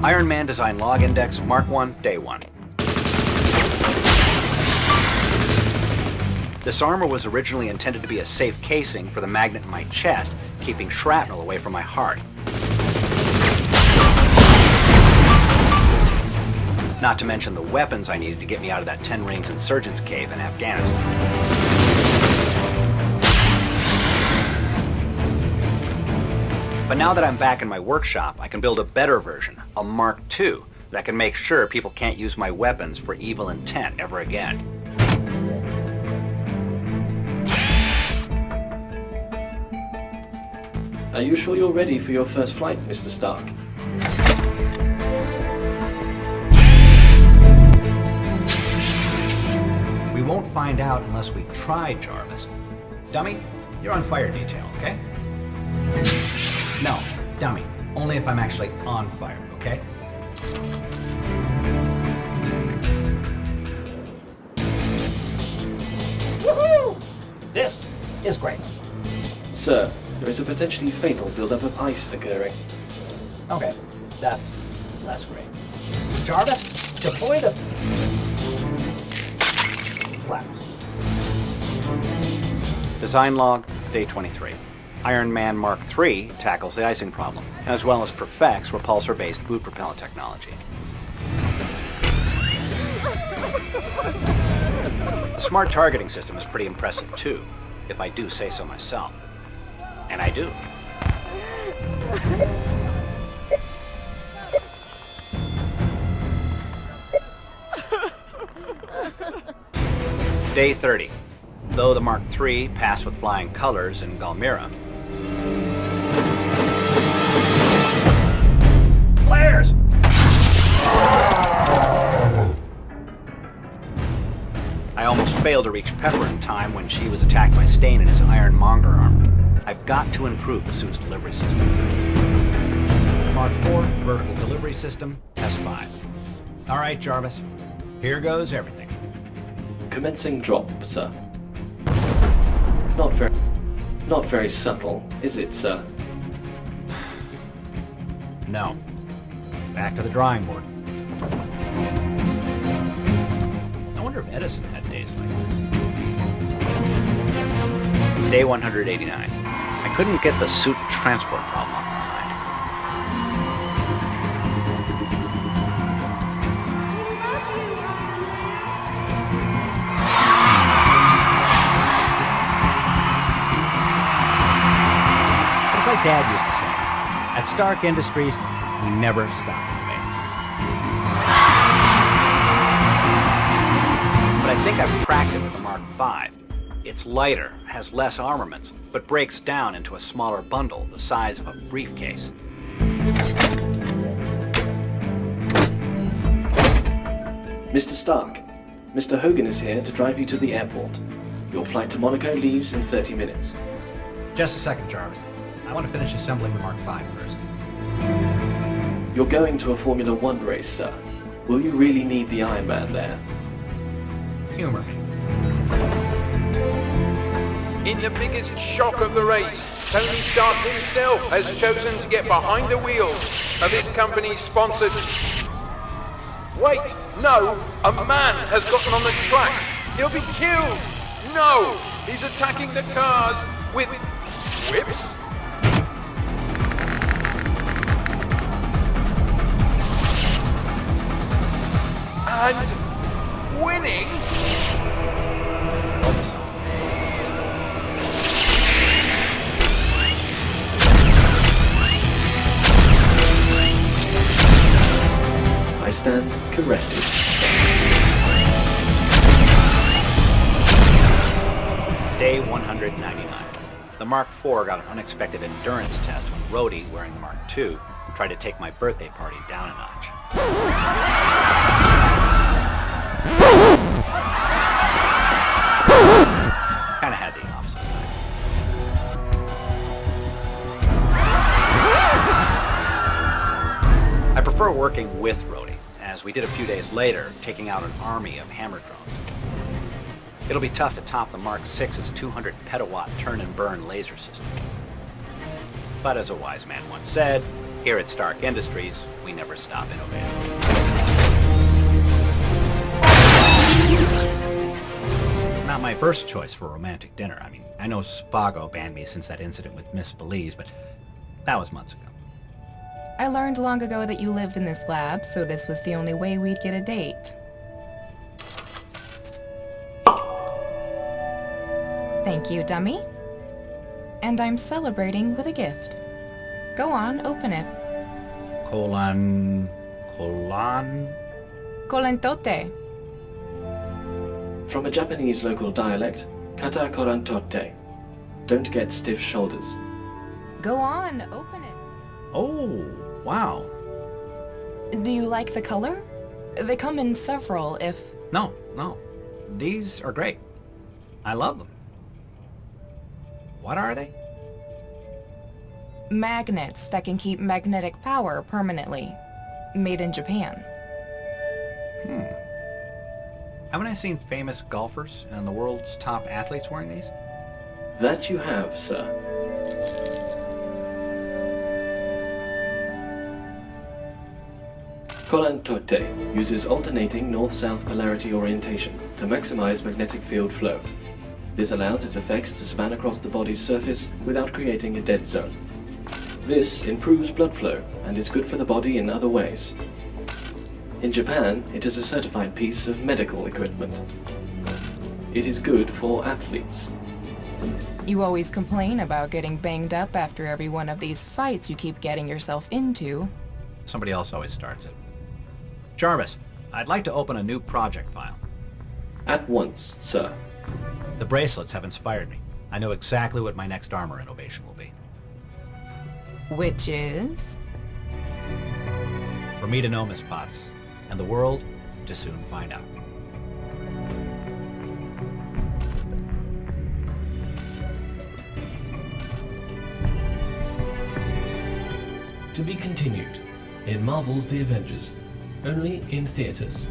Iron Man Design Log Index, Mark 1, Day 1. This armor was originally intended to be a safe casing for the magnet in my chest, keeping shrapnel away from my heart. Not to mention the weapons I needed to get me out of that 10 Rings insurgents cave in Afghanistan. But now that I'm back in my workshop, I can build a better version, a Mark II, that can make sure people can't use my weapons for evil intent ever again. Are you sure you're ready for your first flight, Mr. Stark? We won't find out unless we try, Jarvis. Dummy, you're on fire detail, okay? No, dummy. Only if I'm actually on fire, okay? Woohoo! This is great. Sir, there is a potentially fatal buildup of ice occurring. Okay, that's less great. Jarvis, deploy the flaps. Design log, day 23. Iron Man Mark III tackles the icing problem, as well as perfects repulsor-based boot propellant technology. The smart targeting system is pretty impressive too, if I do say so myself. And I do. Day 30. Though the Mark III passed with flying colors in Galmira. Flares! I almost failed to reach Pepper in time when she was attacked by Stain in his Ironmonger armor. I've got to improve the suit's delivery system. Mark IV, vertical delivery system, test 5. All right, Jarvis. Here goes everything. Commencing drop, sir. Not very subtle, is it, sir? No. Back to the drawing board. I wonder if Edison had days like this. Day 189. I couldn't get the suit transport problem off my mind. It's like Dad used to say, at Stark Industries, we never stop innovating. But I think I've cracked it with the Mark V. It's lighter, has less armaments, but breaks down into a smaller bundle the size of a briefcase. Mr. Stark, Mr. Hogan is here to drive you to the airport. Your flight to Monaco leaves in 30 minutes. Just a second, Jarvis. I want to finish assembling the Mark V first. You're going to a Formula One race, sir. Will you really need the Iron Man there? Humor me. In the biggest shock of the race, Tony Stark himself has chosen to get behind the wheels of his company's sponsored... Wait, no, a man has gotten on the track. He'll be killed. No, he's attacking the cars with whips. And winning? I stand corrected. Day 199. The Mark IV got an unexpected endurance test when Rhodey, wearing the Mark II, tried to take my birthday party down a notch. Kinda had the opposite effect. I prefer working with Rhodey, as we did a few days later, taking out an army of hammer drones. It'll be tough to top the Mark VI's 200 petawatt turn and burn laser system. But as a wise man once said, Here at Stark Industries, we never stop innovating. Not my first choice for a romantic dinner. I mean, I know Spago banned me since that incident with Miss Belize, but that was months ago. I learned long ago that you lived in this lab, so this was the only way we'd get a date. Thank you, dummy. And I'm celebrating with a gift. Go on, open it. Colon... Colentote. From a Japanese local dialect, kata korantote. Don't get stiff shoulders. Go on, open it. Oh, wow. Do you like the color? They come in several, if... No. These are great. I love them. What are they? Magnets that can keep magnetic power permanently. Made in Japan. Haven't I seen famous golfers and the world's top athletes wearing these? That you have, sir. Korantote uses alternating north-south polarity orientation to maximize magnetic field flow. This allows its effects to span across the body's surface without creating a dead zone. This improves blood flow and is good for the body in other ways. In Japan, it is a certified piece of medical equipment. It is good for athletes. You always complain about getting banged up after every one of these fights you keep getting yourself into. Somebody else always starts it. Jarvis, I'd like to open a new project file. At once, sir. The bracelets have inspired me. I know exactly what my next armor innovation will be. Which is... For me to know, Miss Potts, and the world to soon find out. To be continued in Marvel's The Avengers, only in theaters.